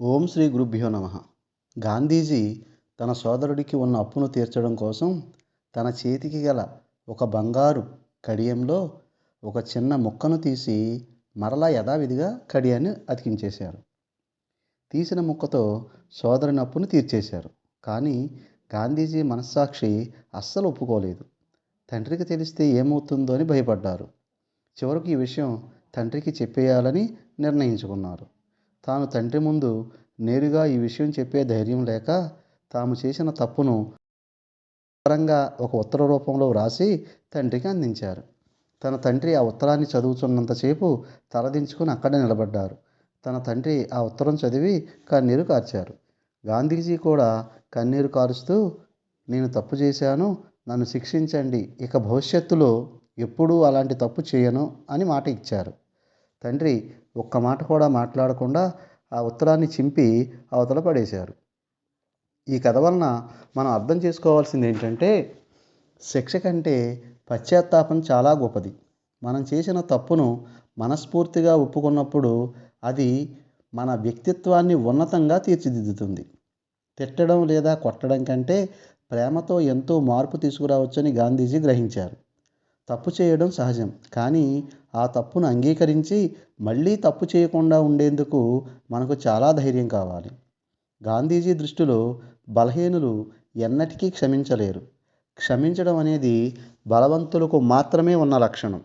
ఓం శ్రీ గురుభ్యో నమ. గాంధీజీ తన సోదరుడికి ఉన్న అప్పును తీర్చడం కోసం తన చేతికి గల ఒక బంగారు కడియంలో ఒక చిన్న ముక్కను తీసి మరలా యథావిధిగా కడియాన్ని అతికించేశారు. తీసిన ముక్కతో సోదరుని అప్పును తీర్చేశారు. కానీ గాంధీజీ మనస్సాక్షి అస్సలు ఒప్పుకోలేదు. తండ్రికి తెలిస్తే ఏమవుతుందో అని భయపడ్డారు. చివరకు ఈ విషయం తండ్రికి చెప్పేయాలని నిర్ణయించుకున్నారు. తాను తండ్రి ముందు నేరుగా ఈ విషయం చెప్పే ధైర్యం లేక తాము చేసిన తప్పును వివరంగా ఒక ఉత్తర రూపంలో వ్రాసి తండ్రికి అందించారు. తన తండ్రి ఆ ఉత్తరాన్ని చదువుతున్నంతసేపు తలదించుకుని అక్కడే నిలబడ్డారు. తన తండ్రి ఆ ఉత్తరం చదివి కన్నీరు కార్చారు. గాంధీజీ కూడా కన్నీరు కారుస్తూ, నేను తప్పు చేశాను, నన్ను శిక్షించండి, ఇక భవిష్యత్తులో ఎప్పుడూ అలాంటి తప్పు చేయను అని మాట ఇచ్చారు. తండ్రి ఒక్క మాట కూడా మాట్లాడకుండా ఆ ఉత్తరాన్ని చింపి అవతల పడేశారు. ఈ కథ వలన మనం అర్థం చేసుకోవాల్సింది ఏంటంటే, శిక్ష కంటే పశ్చాత్తాపం చాలా గొప్పది. మనం చేసిన తప్పును మనస్ఫూర్తిగా ఒప్పుకున్నప్పుడు అది మన వ్యక్తిత్వాన్ని ఉన్నతంగా తీర్చిదిద్దుతుంది. తిట్టడం లేదా కొట్టడం కంటే ప్రేమతో ఎంతో మార్పు తీసుకురావచ్చని గాంధీజీ గ్రహించారు. తప్పు చేయడం సహజం, కానీ ఆ తప్పును అంగీకరించి మళ్ళీ తప్పు చేయకుండా ఉండేందుకు మనకు చాలా ధైర్యం కావాలి. గాంధీజీ దృష్టిలో బలహీనులు ఎన్నటికీ క్షమించలేరు. క్షమించడం అనేది బలవంతులకు మాత్రమే ఉన్న లక్షణం.